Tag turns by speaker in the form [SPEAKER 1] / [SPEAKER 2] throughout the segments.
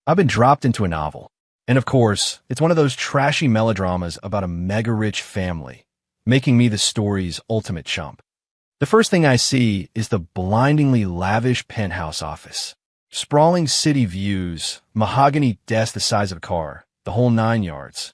[SPEAKER 1] I've been dropped into a novel. And of course, it's one of those trashy melodramas about a mega-rich family, making me the story's ultimate chump. The first thing I see is the blindingly lavish penthouse office. Sprawling city views, mahogany desk the size of a car, the whole 9 yards.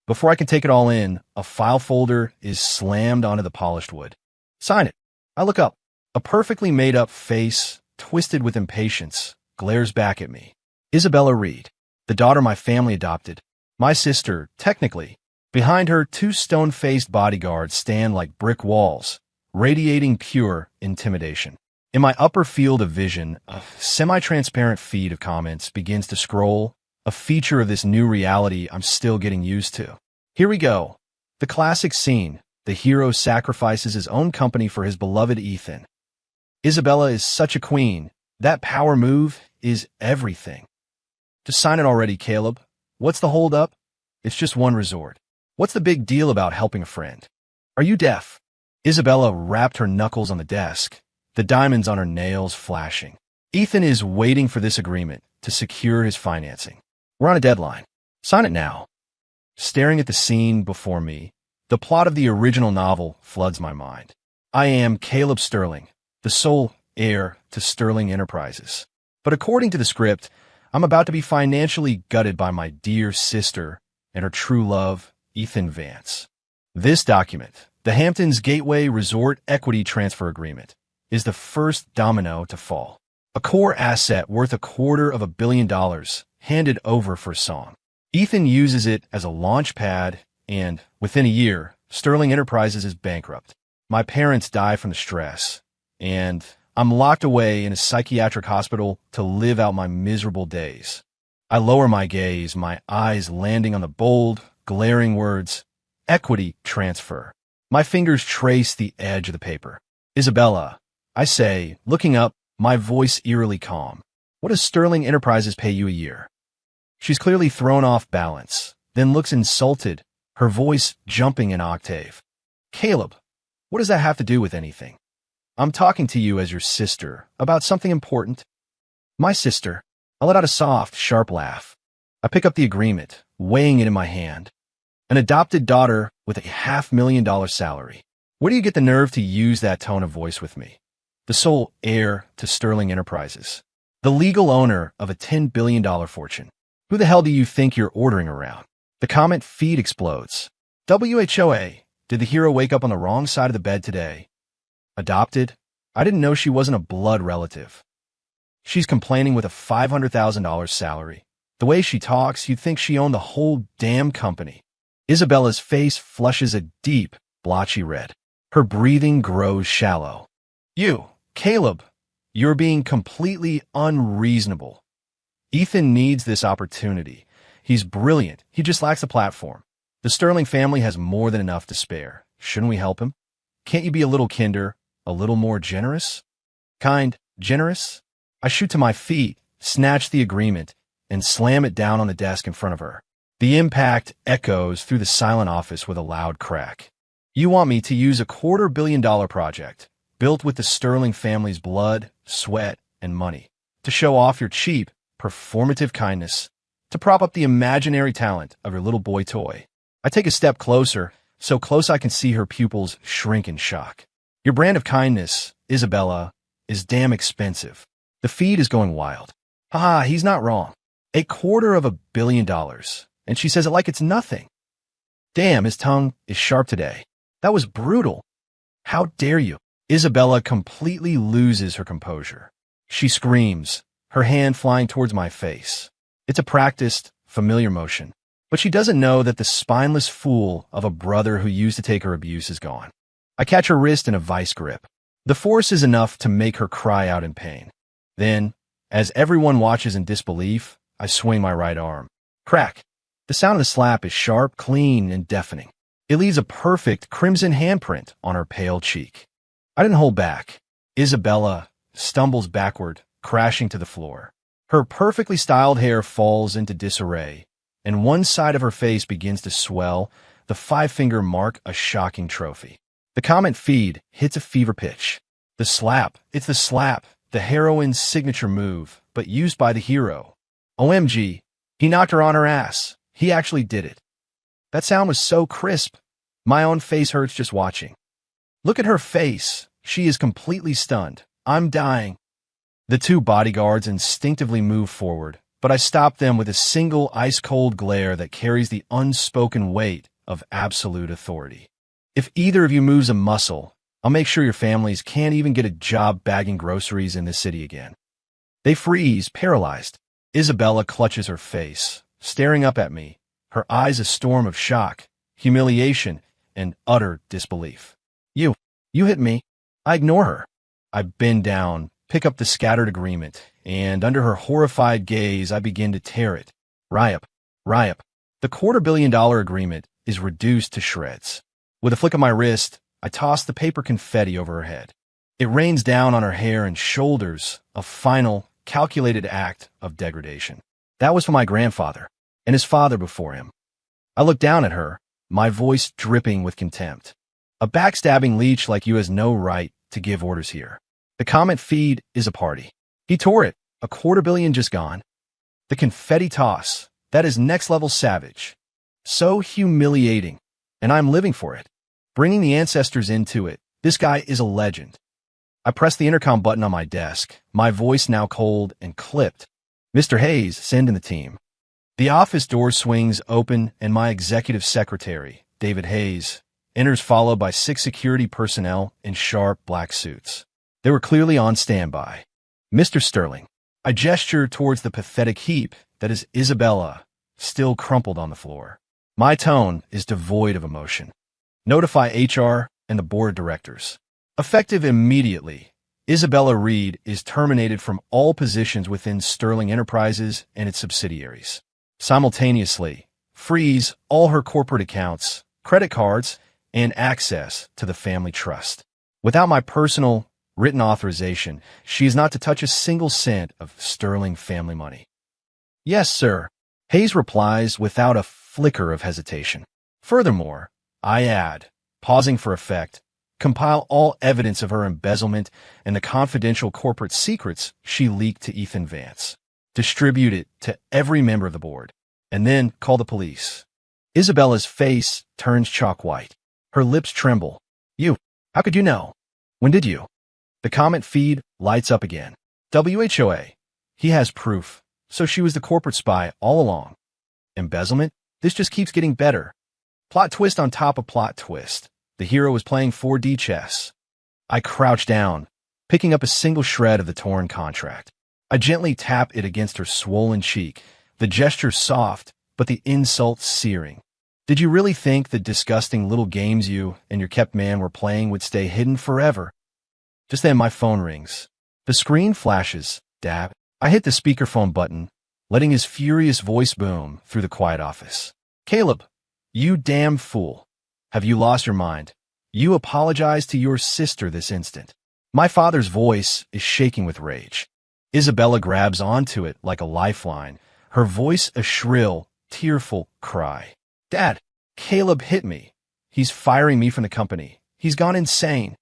[SPEAKER 1] Before I can take it all in, a file folder is slammed onto the polished wood. Sign it. I look up. A perfectly made-up face, twisted with impatience, glares back at me. Isabella Reed, the daughter my family adopted. My sister, technically. Behind her, two stone-faced bodyguards stand like brick walls, radiating pure intimidation. In my upper field of vision, a semi-transparent feed of comments begins to scroll, a feature of this new reality I'm still getting used to. Here we go. The classic scene. The hero sacrifices his own company for his beloved Ethan. Isabella is such a queen. That power move is everything. Just sign it already, Caleb. What's the hold-up? It's just one resort. What's the big deal about helping a friend? Are you deaf? Isabella rapped her knuckles on the desk, the diamonds on her nails flashing. Ethan is waiting for this agreement to secure his financing. We're on a deadline. Sign it now. Staring at the scene before me, the plot of the original novel floods my mind. I am Caleb Sterling, the sole heir to Sterling Enterprises. But according to the script, I'm about to be financially gutted by my dear sister and her true love, Ethan Vance. This document, the Hamptons Gateway Resort Equity Transfer Agreement, is the first domino to fall. A core asset worth $250 million handed over for a song. Ethan uses it as a launch pad, and within a year, Sterling Enterprises is bankrupt. My parents die from the stress, and I'm locked away in a psychiatric hospital to live out my miserable days. I lower my gaze, my eyes landing on the bold, glaring words, equity transfer. My fingers trace the edge of the paper. Isabella, I say, looking up, my voice eerily calm. What does Sterling Enterprises pay you a year? She's clearly thrown off balance, then looks insulted, her voice jumping an octave. Caleb, what does that have to do with anything? I'm talking to you as your sister about something important. My sister. I let out a soft, sharp laugh. I pick up the agreement, weighing it in my hand. An adopted daughter with a $500,000 salary. Where do you get the nerve to use that tone of voice with me? The sole heir to Sterling Enterprises. The legal owner of a $10 billion fortune. Who the hell do you think you're ordering around? The comment feed explodes. WHOA. Did the hero wake up on the wrong side of the bed today? Adopted? I didn't know she wasn't a blood relative. She's complaining with a $500,000 salary. The way she talks, you'd think she owned the whole damn company. Isabella's face flushes a deep, blotchy red. Her breathing grows shallow. You, Caleb, you're being completely unreasonable. Ethan needs this opportunity. He's brilliant. He just lacks a platform. The Sterling family has more than enough to spare. Shouldn't we help him? Can't you be a little kinder, a little more generous? Kind, generous? I shoot to my feet, snatch the agreement, and slam it down on the desk in front of her. The impact echoes through the silent office with a loud crack. You want me to use a $250 million project, built with the Sterling family's blood, sweat, and money, to show off your cheap, performative kindness, to prop up the imaginary talent of your little boy toy. I take a step closer, so close I can see her pupils shrink in shock. Your brand of kindness, Isabella, is damn expensive. The feed is going wild. Haha, he's not wrong. $250 million, and she says it like it's nothing. Damn, his tongue is sharp today. That was brutal. How dare you? Isabella completely loses her composure. She screams, her hand flying towards my face. It's a practiced, familiar motion, but she doesn't know that the spineless fool of a brother who used to take her abuse is gone. I catch her wrist in a vice grip. The force is enough to make her cry out in pain. Then, as everyone watches in disbelief, I swing my right arm. Crack! The sound of the slap is sharp, clean, and deafening. It leaves a perfect crimson handprint on her pale cheek. I didn't hold back. Isabella stumbles backward, crashing to the floor. Her perfectly styled hair falls into disarray, and one side of her face begins to swell, the five-finger mark a shocking trophy. The comment feed hits a fever pitch. The slap, it's the slap, the heroine's signature move, but used by the hero. OMG, he knocked her on her ass. He actually did it. That sound was so crisp. My own face hurts just watching. Look at her face. She is completely stunned. I'm dying. The two bodyguards instinctively move forward, but I stop them with a single ice-cold glare that carries the unspoken weight of absolute authority. If either of you moves a muscle, I'll make sure your families can't even get a job bagging groceries in this city again. They freeze, paralyzed. Isabella clutches her face, staring up at me, her eyes a storm of shock, humiliation, and utter disbelief. You hit me. I ignore her. I bend down, pick up the scattered agreement, and under her horrified gaze, I begin to tear it. Riot. The $250 million agreement is reduced to shreds. With a flick of my wrist, I toss the paper confetti over her head. It rains down on her hair and shoulders, a final, calculated act of degradation. That was for my grandfather, and his father before him. I look down at her, my voice dripping with contempt. A backstabbing leech like you has no right to give orders here. The comment feed is a party. He tore it, $250 million just gone. The confetti toss, that is next-level savage. So humiliating, and I'm living for it. Bringing the ancestors into it, this guy is a legend. I press the intercom button on my desk, my voice now cold and clipped. Mr. Hayes, send in the team. The office door swings open and my executive secretary, David Hayes, enters followed by 6 security personnel in sharp black suits. They were clearly on standby. Mr. Sterling. I gesture towards the pathetic heap that is Isabella, still crumpled on the floor. My tone is devoid of emotion. Notify HR and the board of directors. Effective immediately, Isabella Reed is terminated from all positions within Sterling Enterprises and its subsidiaries. Simultaneously, freeze all her corporate accounts, credit cards, and access to the family trust. Without my personal, written authorization, she is not to touch a single cent of Sterling family money. Yes, sir, Hayes replies without a flicker of hesitation. Furthermore, I add, pausing for effect, compile all evidence of her embezzlement and the confidential corporate secrets she leaked to Ethan Vance. Distribute it to every member of the board, and then call the police. Isabella's face turns chalk white. Her lips tremble. How could you know? When did you? The comment feed lights up again. WHOA. He has proof, so she was the corporate spy all along. Embezzlement? This just keeps getting better. Plot twist on top of plot twist. The hero is playing 4D chess. I crouch down, picking up a single shred of the torn contract. I gently tap it against her swollen cheek, the gesture soft, but the insult searing. Did you really think the disgusting little games you and your kept man were playing would stay hidden forever? Just then my phone rings. The screen flashes. Dab. I hit the speakerphone button, letting his furious voice boom through the quiet office. Caleb, you damn fool. Have you lost your mind? You apologize to your sister this instant. My father's voice is shaking with rage. Isabella grabs onto it like a lifeline, her voice a shrill, tearful cry. Dad, Caleb hit me. He's firing me from the company. He's gone insane.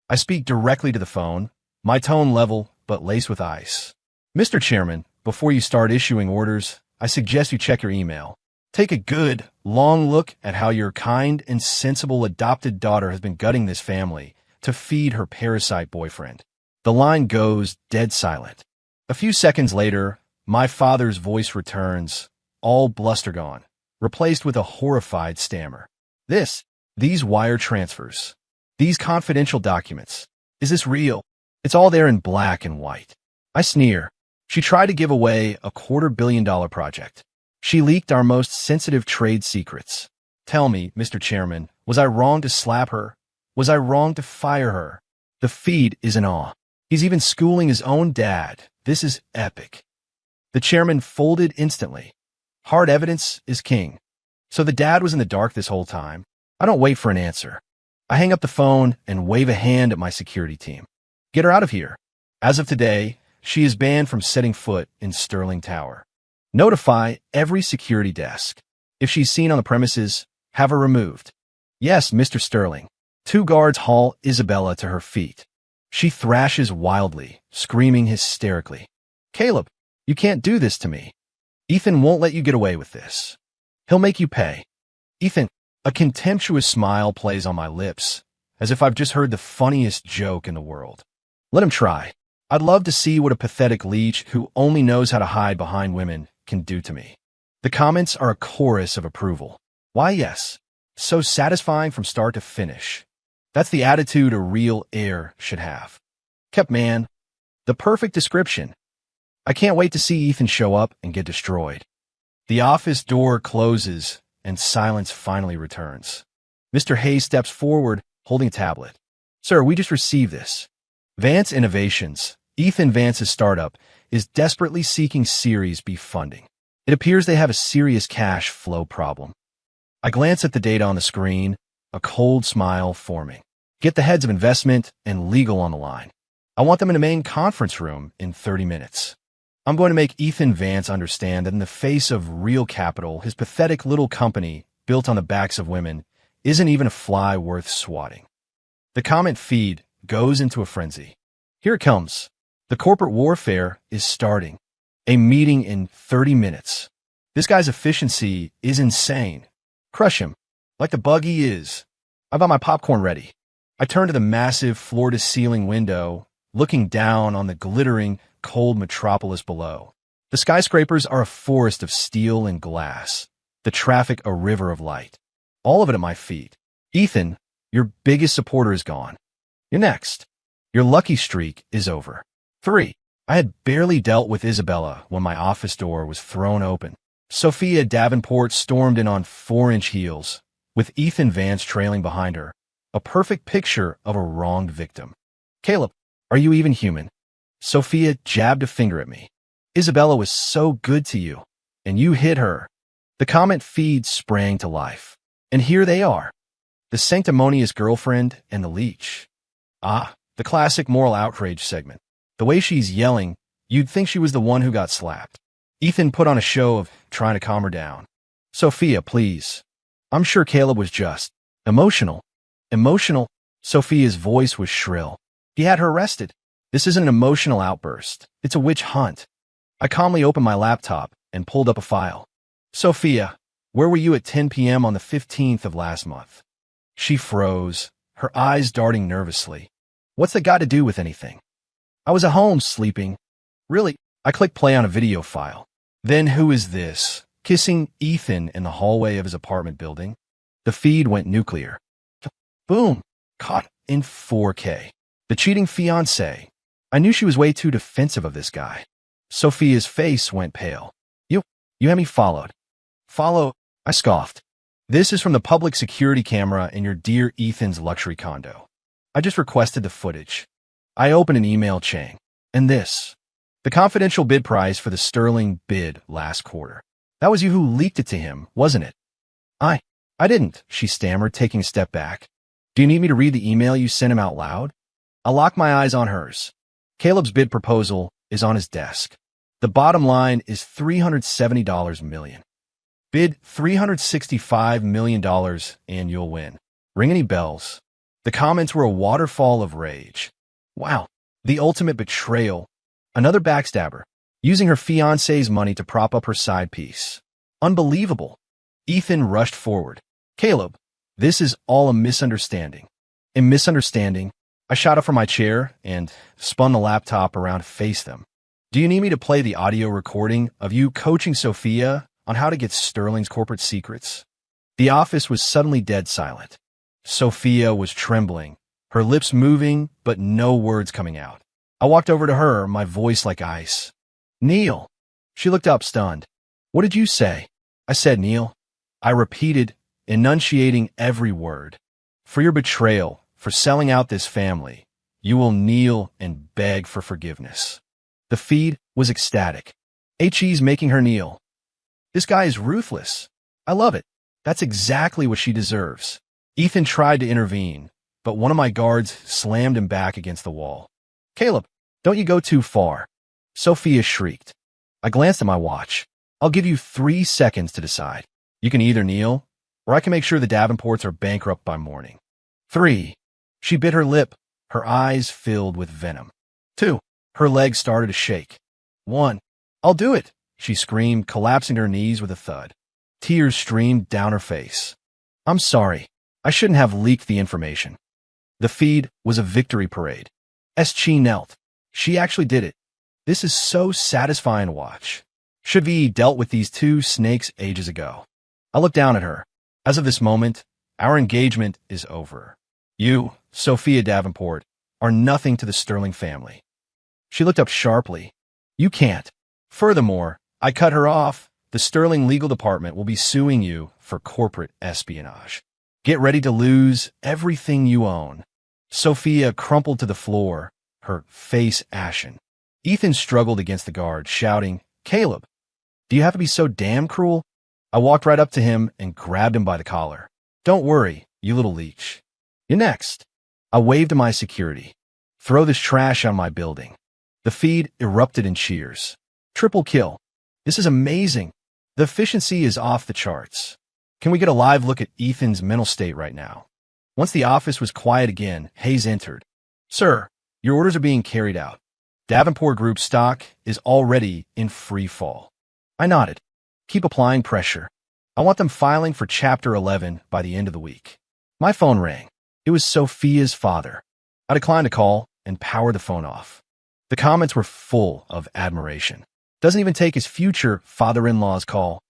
[SPEAKER 1] I speak directly to the phone, my tone level but laced with ice. Mr. Chairman, before you start issuing orders, I suggest you check your email. Take a good, long look at how your kind and sensible adopted daughter has been gutting this family to feed her parasite boyfriend. The line goes dead silent. A few seconds later, my father's voice returns, all bluster gone, replaced with a horrified stammer. These wire transfers, these confidential documents, is this real? It's all there in black and white. I sneer. She tried to give away a $250 million project. She leaked our most sensitive trade secrets. Tell me, Mr. Chairman, was I wrong to slap her? Was I wrong to fire her? The feed is in awe. He's even schooling his own dad. This is epic. The chairman folded instantly. Hard evidence is king. So the dad was in the dark this whole time. I don't wait for an answer. I hang up the phone and wave a hand at my security team. Get her out of here. As of today, she is banned from setting foot in Sterling Tower. Notify every security desk. If she's seen on the premises, have her removed. Yes, Mr. Sterling. 2 guards haul Isabella to her feet. She thrashes wildly, screaming hysterically. Caleb, you can't do this to me. Ethan won't let you get away with this. He'll make you pay. Ethan, a contemptuous smile plays on my lips, as if I've just heard the funniest joke in the world. Let him try. I'd love to see what a pathetic leech who only knows how to hide behind women can do to me. The comments are a chorus of approval. Why, yes. So satisfying from start to finish. That's the attitude a real heir should have. Kept man. The perfect description. I can't wait to see Ethan show up and get destroyed. The office door closes and silence finally returns. Mr. Hayes steps forward, holding a tablet. Sir, we just received this. Vance Innovations, Ethan Vance's startup, is desperately seeking Series B funding. It appears they have a serious cash flow problem. I glance at the data on the screen, a cold smile forming. Get the heads of investment and legal on the line. I want them in the main conference room in 30 minutes. I'm going to make Ethan Vance understand that in the face of real capital, his pathetic little company, built on the backs of women, isn't even a fly worth swatting. The comment feed goes into a frenzy. Here it comes. The corporate warfare is starting. A meeting in 30 minutes. This guy's efficiency is insane. Crush him, like the bug he is. I've got my popcorn ready. I turn to the massive floor-to-ceiling window, looking down on the glittering, cold metropolis below. The skyscrapers are a forest of steel and glass, the traffic a river of light. All of it at my feet. Ethan, your biggest supporter is gone. You're next. Your lucky streak is over. 3. I had barely dealt with Isabella when my office door was thrown open. Sophia Davenport stormed in on 4-inch heels, with Ethan Vance trailing behind her, a perfect picture of a wronged victim. Caleb, are you even human? Sophia jabbed a finger at me. Isabella was so good to you, and you hit her. The comment feed sprang to life. And here they are. The sanctimonious girlfriend and the leech. Ah, the classic moral outrage segment. The way she's yelling, you'd think she was the one who got slapped. Ethan put on a show of trying to calm her down. Sophia, please. I'm sure Caleb was just emotional. Emotional? Sophia's voice was shrill. He had her arrested. This isn't an emotional outburst. It's a witch hunt. I calmly opened my laptop and pulled up a file. Sophia, where were you at 10 p.m. on the 15th of last month? She froze, her eyes darting nervously. What's that got to do with anything? I was at home sleeping. Really? I clicked play on a video file. Then who is this, kissing Ethan in the hallway of his apartment building? The feed went nuclear. Boom. Caught in 4K. The cheating fiancée. I knew she was way too defensive of this guy. Sophia's face went pale. You had me followed. Follow? I scoffed. This is from the public security camera in your dear Ethan's luxury condo. I just requested the footage. I opened an email chain. And this. The confidential bid price for the sterling bid last quarter. That was you who leaked it to him, wasn't it? I didn't, she stammered, taking a step back. Do you need me to read the email you sent him out loud? I locked my eyes on hers. Caleb's bid proposal is on his desk. The bottom line is $370 million. Bid $365 million and you'll win. Ring any bells? The comments were a waterfall of rage. Wow, the ultimate betrayal. Another backstabber, using her fiancé's money to prop up her side piece. Unbelievable. Ethan rushed forward. Caleb, this is all a misunderstanding. A misunderstanding? I shot up from my chair and spun the laptop around to face them. Do you need me to play the audio recording of you coaching Sophia on how to get Sterling's corporate secrets? The office was suddenly dead silent. Sophia was trembling, her lips moving, but no words coming out. I walked over to her, my voice like ice. Neil. She looked up, stunned. What did you say? I said, Neil. I repeated, enunciating every word. For your betrayal, for selling out this family, you will kneel and beg for forgiveness. The feed was ecstatic. HE's making her kneel. This guy is ruthless. I love it. That's exactly what she deserves. Ethan tried to intervene, but one of my guards slammed him back against the wall. Caleb, don't you go too far. Sophia shrieked. I glanced at my watch. I'll give you 3 seconds to decide. You can either kneel, or I can make sure the Davenports are bankrupt by morning. 3. She bit her lip, her eyes filled with venom. 2. Her legs started to shake. 1. I'll do it, she screamed, collapsing to her knees with a thud. Tears streamed down her face. I'm sorry. I shouldn't have leaked the information. The feed was a victory parade. She knelt. She actually did it. This is so satisfying to watch. Should we dealt with these two snakes ages ago? I looked down at her. As of this moment, our engagement is over. You, Sophia Davenport, are nothing to the Sterling family. She looked up sharply. You can't. Furthermore, I cut her off. The Sterling legal department will be suing you for corporate espionage. Get ready to lose everything you own. Sophia crumpled to the floor, her face ashen. Ethan struggled against the guard, shouting, Caleb, do you have to be so damn cruel? I walked right up to him and grabbed him by the collar. Don't worry, you little leech. You're next. I waved to my security. Throw this trash on my building. The feed erupted in cheers. Triple kill. This is amazing. The efficiency is off the charts. Can we get a live look at Ethan's mental state right now? Once the office was quiet again, Hayes entered. Sir, your orders are being carried out. Davenport Group stock is already in free fall. I nodded. Keep applying pressure. I want them filing for Chapter 11 by the end of the week. My phone rang. It was Sophia's father. I declined a call and powered the phone off. The comments were full of admiration. Doesn't even take his future father-in-law's call.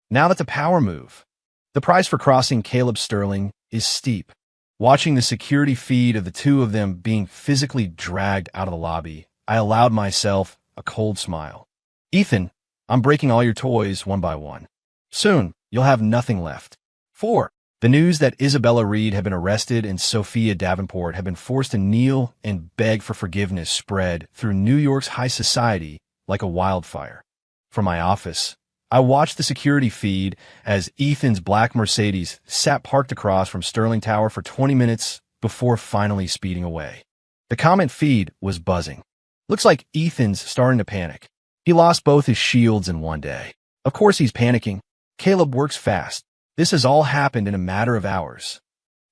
[SPEAKER 1] Now that's a power move. The price for crossing Caleb Sterling is steep. Watching the security feed of the two of them being physically dragged out of the lobby, I allowed myself a cold smile. Ethan, I'm breaking all your toys one by one. Soon, you'll have nothing left. 4. The news that Isabella Reed had been arrested and Sophia Davenport had been forced to kneel and beg for forgiveness spread through New York's high society like a wildfire. From my office, I watched the security feed as Ethan's black Mercedes sat parked across from Sterling Tower for 20 minutes before finally speeding away. The comment feed was buzzing. Looks like Ethan's starting to panic. He lost both his shields in one day. Of course he's panicking. Caleb works fast. This has all happened in a matter of hours.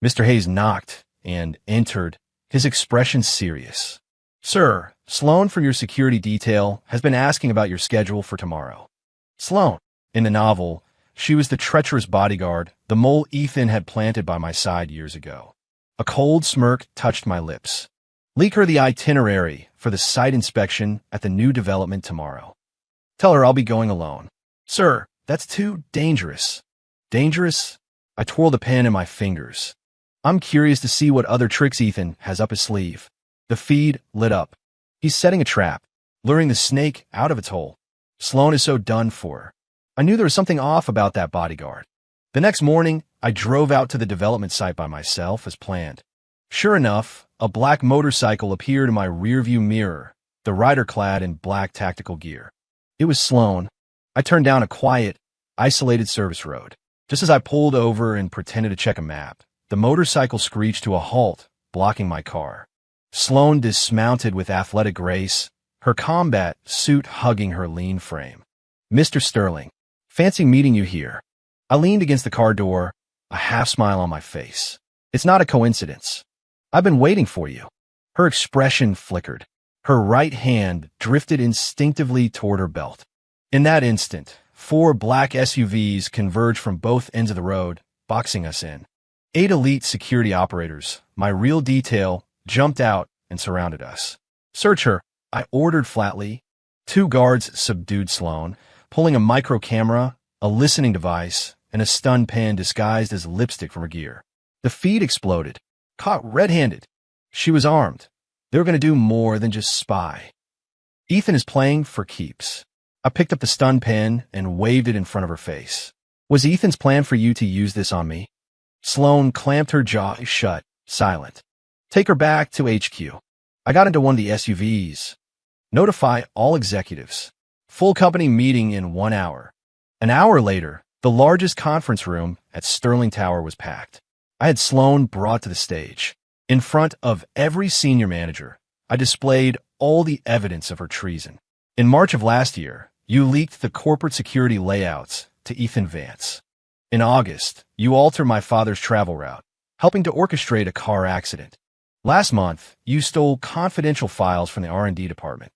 [SPEAKER 1] Mr. Hayes knocked and entered, his expression serious. Sir, Sloan from your security detail has been asking about your schedule for tomorrow. Sloan. In the novel, she was the treacherous bodyguard, the mole Ethan had planted by my side years ago. A cold smirk touched my lips. Leak her the itinerary for the site inspection at the new development tomorrow. Tell her I'll be going alone. Sir, that's too dangerous. Dangerous? I twirled a pen in my fingers. I'm curious to see what other tricks Ethan has up his sleeve. The feed lit up. He's setting a trap, luring the snake out of its hole. Sloan is so done for. I knew there was something off about that bodyguard. The next morning, I drove out to the development site by myself as planned. Sure enough, a black motorcycle appeared in my rearview mirror, the rider clad in black tactical gear. It was Sloan. I turned down a quiet, isolated service road. Just as I pulled over and pretended to check a map, the motorcycle screeched to a halt, blocking my car. Sloan dismounted with athletic grace, her combat suit hugging her lean frame. Mr. Sterling, fancy meeting you here. I leaned against the car door, a half smile on my face. It's not a coincidence. I've been waiting for you. Her expression flickered. Her right hand drifted instinctively toward her belt. In that instant, 4 black SUVs converged from both ends of the road, boxing us in. 8 elite security operators, my real detail, jumped out and surrounded us. Search her, I ordered flatly. 2 guards subdued Sloan, pulling a micro camera, a listening device, and a stun pen disguised as lipstick from her gear. The feed exploded. Caught red-handed. She was armed. They were going to do more than just spy. Ethan is playing for keeps. I picked up the stun pen and waved it in front of her face. Was Ethan's plan for you to use this on me? Sloan clamped her jaw shut, silent. Take her back to HQ. I got into one of the SUVs. Notify all executives. Full company meeting in 1 hour. An hour later, the largest conference room at Sterling Tower was packed. I had Sloan brought to the stage. In front of every senior manager, I displayed all the evidence of her treason. In March of last year, you leaked the corporate security layouts to Ethan Vance. In August, you altered my father's travel route, helping to orchestrate a car accident. Last month, you stole confidential files from the R&D department.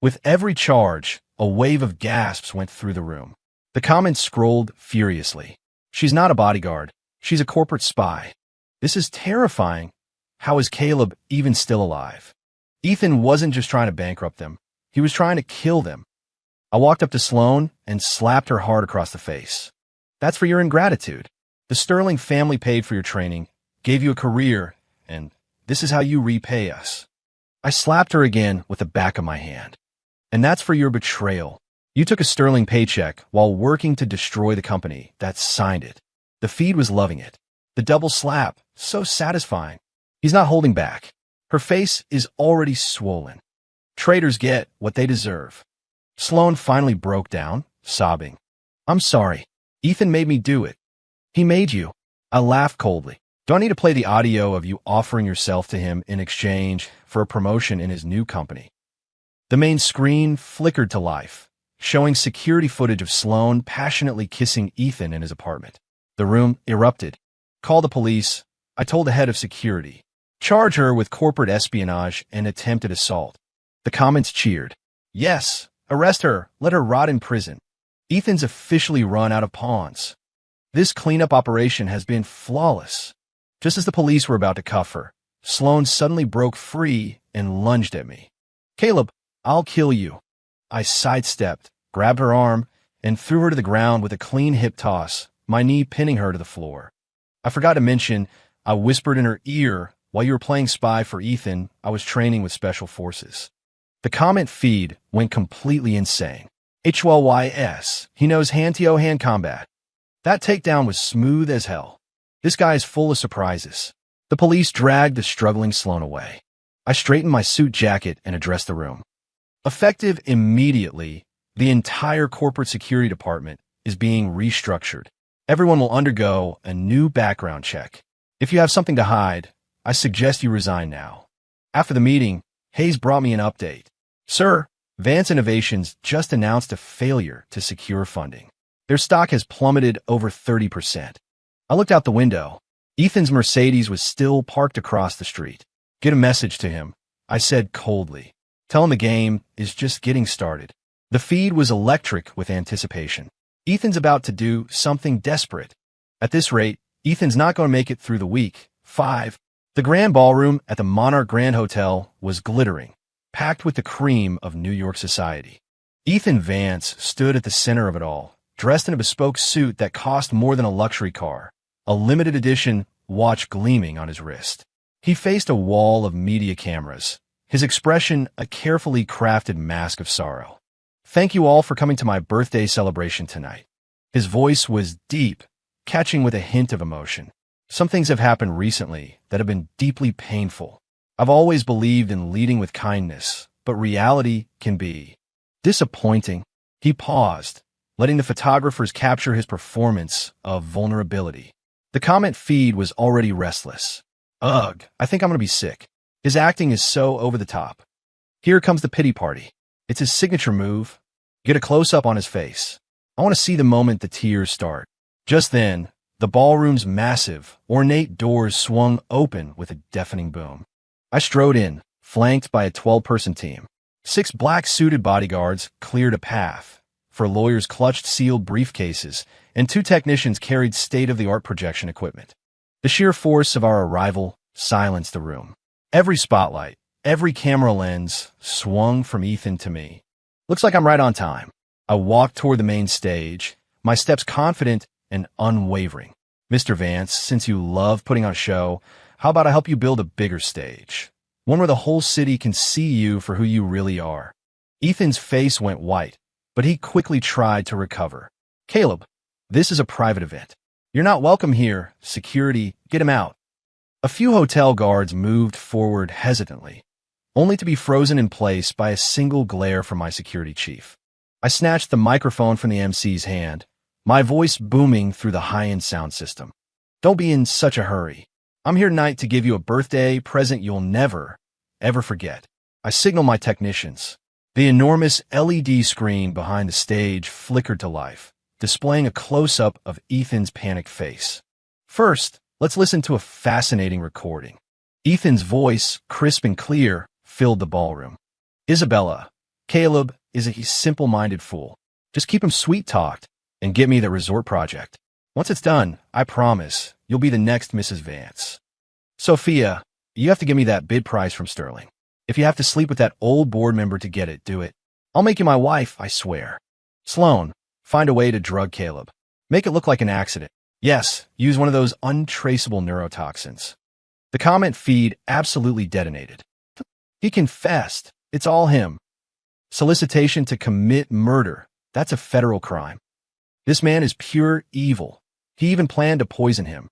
[SPEAKER 1] With every charge, a wave of gasps went through the room. The comments scrolled furiously. She's not a bodyguard. She's a corporate spy. This is terrifying. How is Caleb even still alive? Ethan wasn't just trying to bankrupt them. He was trying to kill them. I walked up to Sloane and slapped her hard across the face. That's for your ingratitude. The Sterling family paid for your training, gave you a career, and this is how you repay us. I slapped her again with the back of my hand. And that's for your betrayal. You took a Sterling paycheck while working to destroy the company that signed it. The feed was loving it. The double slap, so satisfying. He's not holding back. Her face is already swollen. Traitors get what they deserve. Sloane finally broke down, sobbing. I'm sorry. Ethan made me do it. He made you. I laughed coldly. Do I need to play the audio of you offering yourself to him in exchange for a promotion in his new company? The main screen flickered to life, showing security footage of Sloane passionately kissing Ethan in his apartment. The room erupted. Call the police. I told the head of security. Charge her with corporate espionage and attempted assault. The comments cheered. Yes, arrest her. Let her rot in prison. Ethan's officially run out of pawns. This cleanup operation has been flawless. Just as the police were about to cuff her, Sloane suddenly broke free and lunged at me. Caleb, I'll kill you. I sidestepped, grabbed her arm, and threw her to the ground with a clean hip toss, my knee pinning her to the floor. I forgot to mention, I whispered in her ear, while you were playing spy for Ethan, I was training with special forces. The comment feed went completely insane. HLYS, he knows hand-to-hand combat. That takedown was smooth as hell. This guy is full of surprises. The police dragged the struggling Sloane away. I straightened my suit jacket and addressed the room. Effective immediately, the entire corporate security department is being restructured. Everyone will undergo a new background check. If you have something to hide, I suggest you resign now. After the meeting, Hayes brought me an update. Sir, Vance Innovations just announced a failure to secure funding. Their stock has plummeted over 30%. I looked out the window. Ethan's Mercedes was still parked across the street. Get a message to him, I said coldly. Tell him the game is just getting started. The feed was electric with anticipation. Ethan's about to do something desperate. At this rate, Ethan's not going to make it through the week. 5. The Grand Ballroom at the Monarch Grand Hotel was glittering, packed with the cream of New York society. Ethan Vance stood at the center of it all, dressed in a bespoke suit that cost more than a luxury car, a limited edition watch gleaming on his wrist. He faced a wall of media cameras, his expression a carefully crafted mask of sorrow. Thank you all for coming to my birthday celebration tonight. His voice was deep, catching with a hint of emotion. Some things have happened recently that have been deeply painful. I've always believed in leading with kindness, but reality can be disappointing. He paused, letting the photographers capture his performance of vulnerability. The comment feed was already restless. Ugh, I think I'm going to be sick. His acting is so over the top. Here comes the pity party. It's his signature move. Get a close-up on his face. I want to see the moment the tears start. Just then, the ballroom's massive, ornate doors swung open with a deafening boom. I strode in, flanked by a 12-person team. 6 black-suited bodyguards cleared a path. 4 lawyers clutched sealed briefcases, and 2 technicians carried state-of-the-art projection equipment. The sheer force of our arrival silenced the room. Every spotlight, every camera lens swung from Ethan to me. Looks like I'm right on time. I walked toward the main stage, my steps confident and unwavering. Mr. Vance, since you love putting on a show, how about I help you build a bigger stage? One where the whole city can see you for who you really are. Ethan's face went white, but he quickly tried to recover. Caleb, this is a private event. You're not welcome here. Security, get him out. A few hotel guards moved forward hesitantly, only to be frozen in place by a single glare from my security chief. I snatched the microphone from the MC's hand, my voice booming through the high-end sound system. Don't be in such a hurry. I'm here tonight to give you a birthday present you'll never, ever forget. I signaled my technicians. The enormous LED screen behind the stage flickered to life, displaying a close-up of Ethan's panicked face. First, let's listen to a fascinating recording. Ethan's voice, crisp and clear, filled the ballroom. Isabella, Caleb is a simple-minded fool. Just keep him sweet-talked and get me the resort project. Once it's done, I promise, you'll be the next Mrs. Vance. Sophia, you have to give me that bid price from Sterling. If you have to sleep with that old board member to get it, do it. I'll make you my wife, I swear. Sloan, find a way to drug Caleb. Make it look like an accident. Yes, use one of those untraceable neurotoxins. The comment feed absolutely detonated. He confessed. It's all him. Solicitation to commit murder. That's a federal crime. This man is pure evil. He even planned to poison him.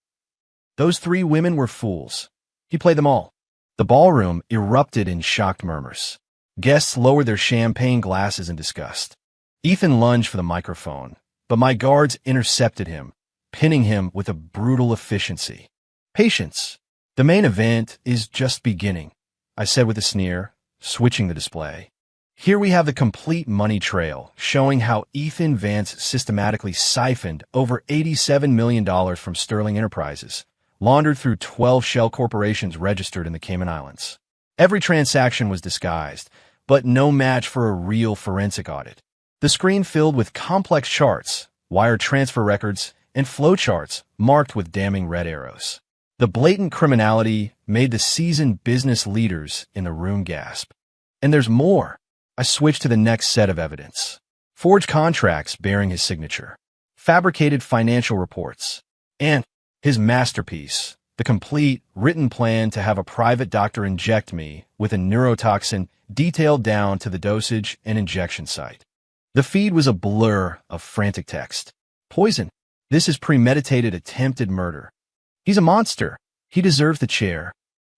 [SPEAKER 1] Those 3 women were fools. He played them all. The ballroom erupted in shocked murmurs. Guests lowered their champagne glasses in disgust. Ethan lunged for the microphone, but my guards intercepted him, pinning him with a brutal efficiency. Patience. The main event is just beginning, I said with a sneer, switching the display. Here we have the complete money trail, showing how Ethan Vance systematically siphoned over $87 million from Sterling Enterprises, laundered through 12 shell corporations registered in the Cayman Islands. Every transaction was disguised, but no match for a real forensic audit. The screen filled with complex charts, wire transfer records, and flowcharts marked with damning red arrows. The blatant criminality made the seasoned business leaders in the room gasp. And there's more. I switched to the next set of evidence. Forged contracts bearing his signature, fabricated financial reports, and his masterpiece, the complete written plan to have a private doctor inject me with a neurotoxin detailed down to the dosage and injection site. The feed was a blur of frantic text. Poison. This is premeditated attempted murder. He's a monster. He deserves the chair.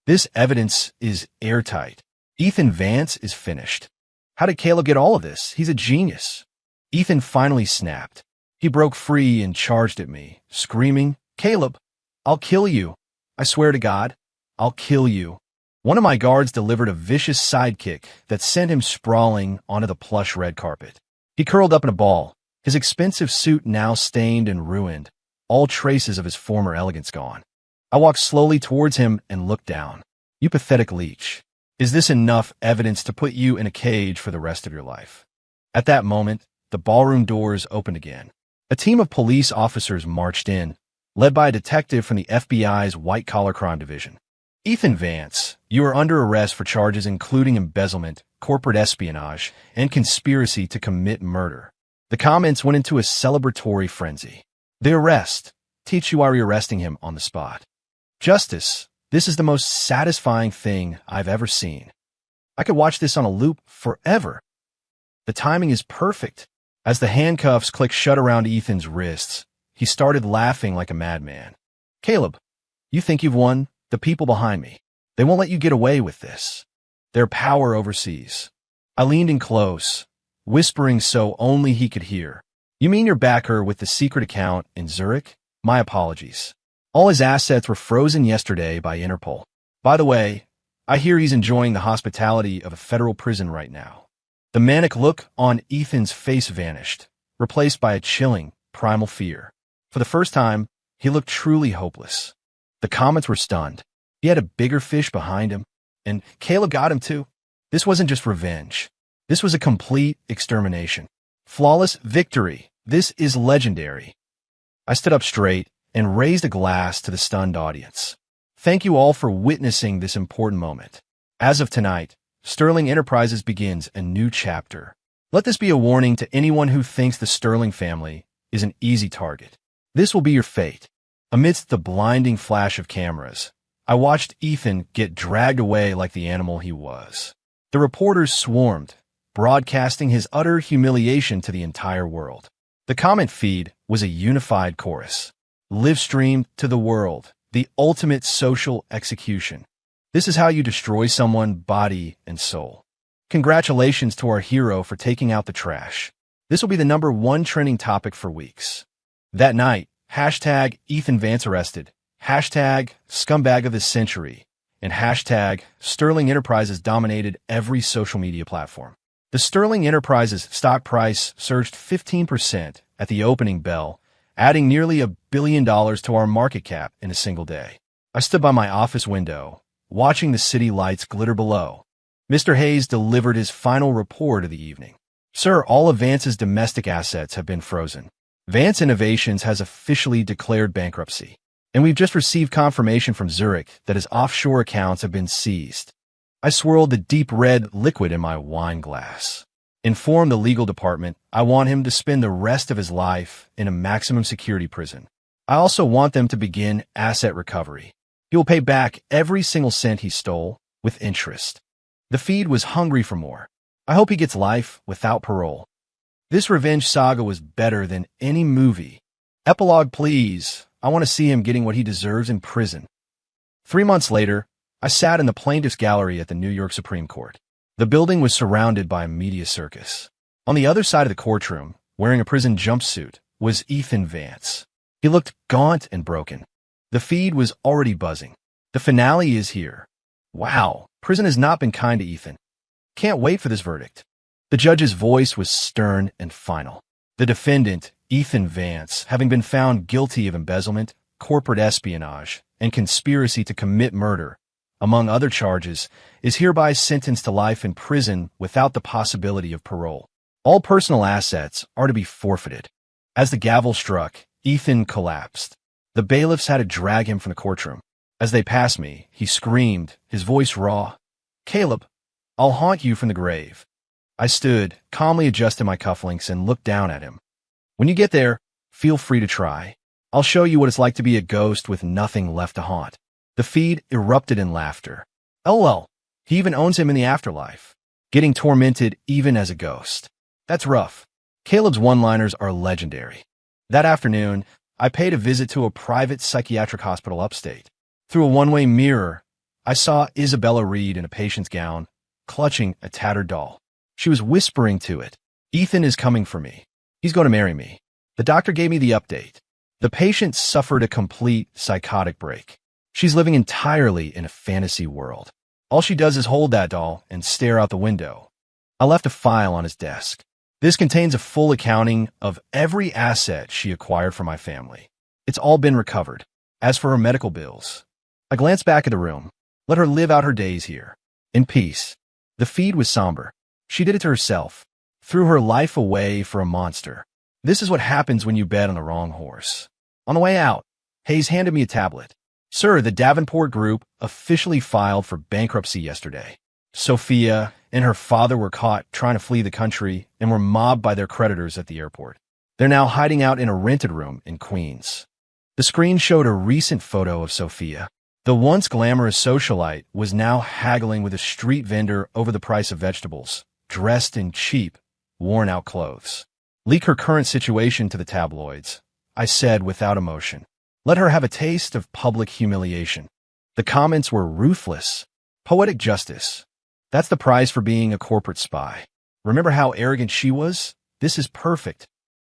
[SPEAKER 1] This evidence is airtight. Ethan Vance is finished. How did Caleb get all of this? He's a genius. Ethan finally snapped. He broke free and charged at me, screaming, Caleb, I'll kill you. I swear to God, I'll kill you. One of my guards delivered a vicious sidekick that sent him sprawling onto the plush red carpet. He curled up in a ball, his expensive suit now stained and ruined, all traces of his former elegance gone. I walked slowly towards him and looked down. You pathetic leech. Is this enough evidence to put you in a cage for the rest of your life? At that moment, the ballroom doors opened again. A team of police officers marched in, led by a detective from the FBI's white-collar crime division. Ethan Vance, you are under arrest for charges including embezzlement, corporate espionage, and conspiracy to commit murder. The comments went into a celebratory frenzy. The arrest. Teach you why we're arresting him on the spot. Justice. This is the most satisfying thing I've ever seen. I could watch this on a loop forever. The timing is perfect. As the handcuffs clicked shut around Ethan's wrists, he started laughing like a madman. Caleb, you think you've won? The people behind me. They won't let you get away with this. Their power overseas. I leaned in close, whispering so only he could hear. You mean your backer with the secret account in Zurich? My apologies. All his assets were frozen yesterday by Interpol. By the way, I hear he's enjoying the hospitality of a federal prison right now. The manic look on Ethan's face vanished, replaced by a chilling, primal fear. For the first time, he looked truly hopeless. The comments were stunned. He had a bigger fish behind him, and Caleb got him too. This wasn't just revenge. This was a complete extermination. Flawless victory. This is legendary. I stood up straight and raised a glass to the stunned audience. Thank you all for witnessing this important moment. As of tonight, Sterling Enterprises begins a new chapter. Let this be a warning to anyone who thinks the Sterling family is an easy target. This will be your fate. Amidst the blinding flash of cameras, I watched Ethan get dragged away like the animal he was. The reporters swarmed, broadcasting his utter humiliation to the entire world. The comment feed was a unified chorus. Live streamed to the world, the ultimate social execution. This is how you destroy someone, body and soul. Congratulations to our hero for taking out the trash. This will be the #1 trending topic for weeks. That night, hashtag Ethan Vance arrested, hashtag scumbag of the century, and hashtag Sterling Enterprises dominated every social media platform. The Sterling Enterprises stock price surged 15% at the opening bell, adding nearly $1 billion to our market cap in a single day. I stood by my office window, watching the city lights glitter below. Mr. Hayes delivered his final report of the evening. Sir, all of Vance's domestic assets have been frozen. Vance Innovations has officially declared bankruptcy, and we've just received confirmation from Zurich that his offshore accounts have been seized. I swirled the deep red liquid in my wine glass. Inform the legal department I want him to spend the rest of his life in a maximum security prison. I also want them to begin asset recovery. He will pay back every single cent he stole with interest. The feed was hungry for more. I hope he gets life without parole. This revenge saga was better than any movie. Epilogue, please. I want to see him getting what he deserves in prison. 3 months later, I sat in the plaintiff's gallery at the New York Supreme Court. The building was surrounded by a media circus. On the other side of the courtroom, wearing a prison jumpsuit, was Ethan Vance. He looked gaunt and broken. The feed was already buzzing. The finale is here. Wow, prison has not been kind to Ethan. Can't wait for this verdict. The judge's voice was stern and final. The defendant, Ethan Vance, having been found guilty of embezzlement, corporate espionage, and conspiracy to commit murder, among other charges, is hereby sentenced to life in prison without the possibility of parole. All personal assets are to be forfeited. As the gavel struck, Ethan collapsed. The bailiffs had to drag him from the courtroom. As they passed me, he screamed, his voice raw, "Caleb, I'll haunt you from the grave." I stood, calmly adjusted my cufflinks, and looked down at him. "When you get there, feel free to try. I'll show you what it's like to be a ghost with nothing left to haunt." The feed erupted in laughter. LOL, he even owns him in the afterlife. Getting tormented even as a ghost. That's rough. Caleb's one-liners are legendary. That afternoon, I paid a visit to a private psychiatric hospital upstate. Through a one-way mirror, I saw Isabella Reed in a patient's gown, clutching a tattered doll. She was whispering to it, "Ethan is coming for me. He's going to marry me." The doctor gave me the update. The patient suffered a complete psychotic break. She's living entirely in a fantasy world. All she does is hold that doll and stare out the window. I left a file on his desk. This contains a full accounting of every asset she acquired for my family. It's all been recovered. As for her medical bills, I glanced back at the room. Let her live out her days here, in peace. The feed was somber. She did it to herself. Threw her life away for a monster. This is what happens when you bet on the wrong horse. On the way out, Hayes handed me a tablet. "Sir, the Davenport Group officially filed for bankruptcy yesterday. Sophia and her father were caught trying to flee the country and were mobbed by their creditors at the airport. They're now hiding out in a rented room in Queens." The screen showed a recent photo of Sophia. The once glamorous socialite was now haggling with a street vendor over the price of vegetables, dressed in cheap, worn-out clothes. "Leak her current situation to the tabloids," I said without emotion. "Let her have a taste of public humiliation." The comments were ruthless. Poetic justice. That's the prize for being a corporate spy. Remember how arrogant she was? This is perfect.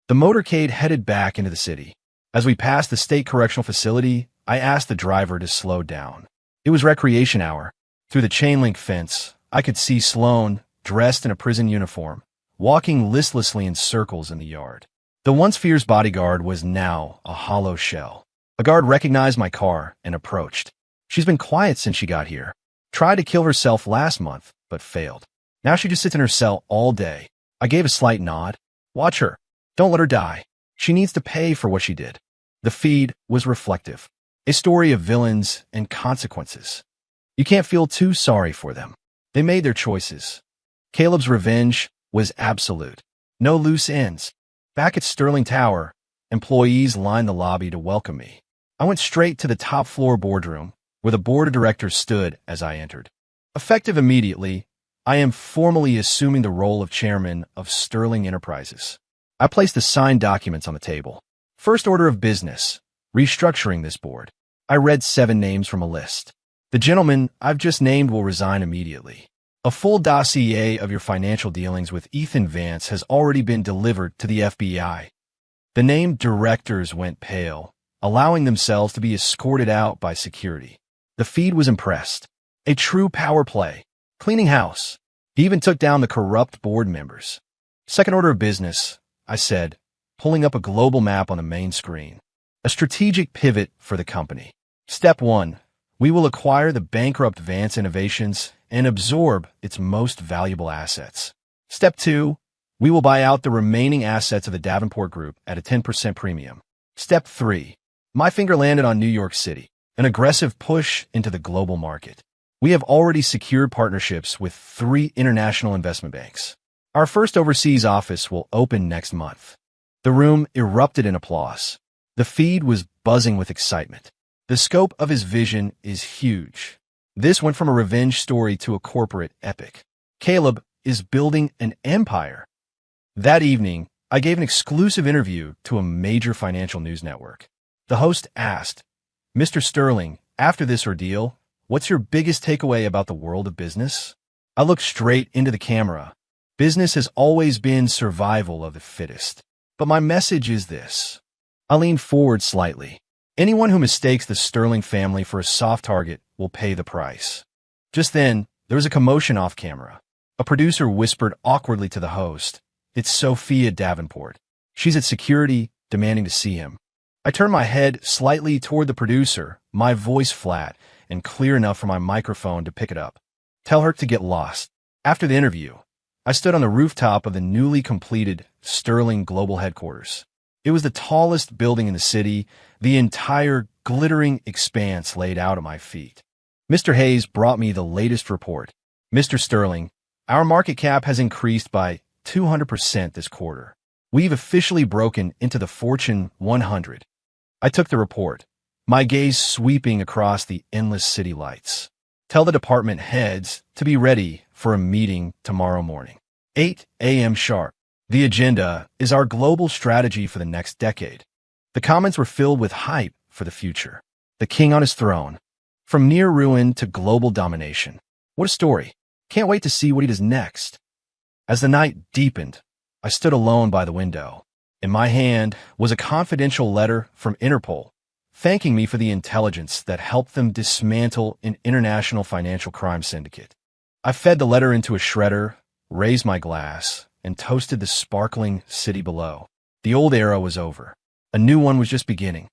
[SPEAKER 1] The motorcade headed back into the city. As we passed the state correctional facility, I asked the driver to slow down. It was recreation hour. Through the chain-link fence, I could see Sloan, dressed in a prison uniform, walking listlessly in circles in the yard. The once fierce bodyguard was now a hollow shell. A guard recognized my car and approached. "She's been quiet since she got here. Tried to kill herself last month, but failed. Now she just sits in her cell all day." I gave a slight nod. "Watch her. Don't let her die. She needs to pay for what she did." The feed was reflective. A story of villains and consequences. You can't feel too sorry for them. They made their choices. Caleb's revenge was absolute. No loose ends. Back at Sterling Tower, employees lined the lobby to welcome me. I went straight to the top floor boardroom, where the board of directors stood as I entered. Effective immediately, I am formally assuming the role of chairman of Sterling Enterprises. I placed the signed documents on the table. First order of business, restructuring this board. I read 7 names from a list. The gentleman I've just named will resign immediately. A full dossier of your financial dealings with Ethan Vance has already been delivered to the FBI. The named directors went pale, allowing themselves to be escorted out by security. The feed was impressed. A true power play. Cleaning house. He even took down the corrupt board members. Second order of business, I said, pulling up a global map on the main screen. A strategic pivot for the company. Step 1. We will acquire the bankrupt Vance Innovations and absorb its most valuable assets. Step 2. We will buy out the remaining assets of the Davenport Group at a 10% premium. Step 3. My finger landed on New York City, an aggressive push into the global market. We have already secured partnerships with 3 international investment banks. Our first overseas office will open next month. The room erupted in applause. The feed was buzzing with excitement. The scope of his vision is huge. This went from a revenge story to a corporate epic. Caleb is building an empire. That evening, I gave an exclusive interview to a major financial news network. The host asked, "Mr. Sterling, after this ordeal, what's your biggest takeaway about the world of business?" I looked straight into the camera. Business has always been survival of the fittest. But my message is this. I leaned forward slightly. Anyone who mistakes the Sterling family for a soft target will pay the price. Just then, there was a commotion off camera. A producer whispered awkwardly to the host, "It's Sophia Davenport. She's at security, demanding to see him." I turned my head slightly toward the producer, my voice flat and clear enough for my microphone to pick it up. "Tell her to get lost." After the interview, I stood on the rooftop of the newly completed Sterling Global Headquarters. It was the tallest building in the city, the entire glittering expanse laid out at my feet. Mr. Hayes brought me the latest report. "Mr. Sterling, our market cap has increased by 200% this quarter. We've officially broken into the Fortune 100. I took the report, my gaze sweeping across the endless city lights. "Tell the department heads to be ready for a meeting tomorrow morning, 8 a.m. sharp. The agenda is our global strategy for the next decade." The comments were filled with hype for the future. The king on his throne. From near ruin to global domination. What a story. Can't wait to see what he does next. As the night deepened, I stood alone by the window. In my hand was a confidential letter from Interpol, thanking me for the intelligence that helped them dismantle an international financial crime syndicate. I fed the letter into a shredder, raised my glass, and toasted the sparkling city below. The old era was over. A new one was just beginning.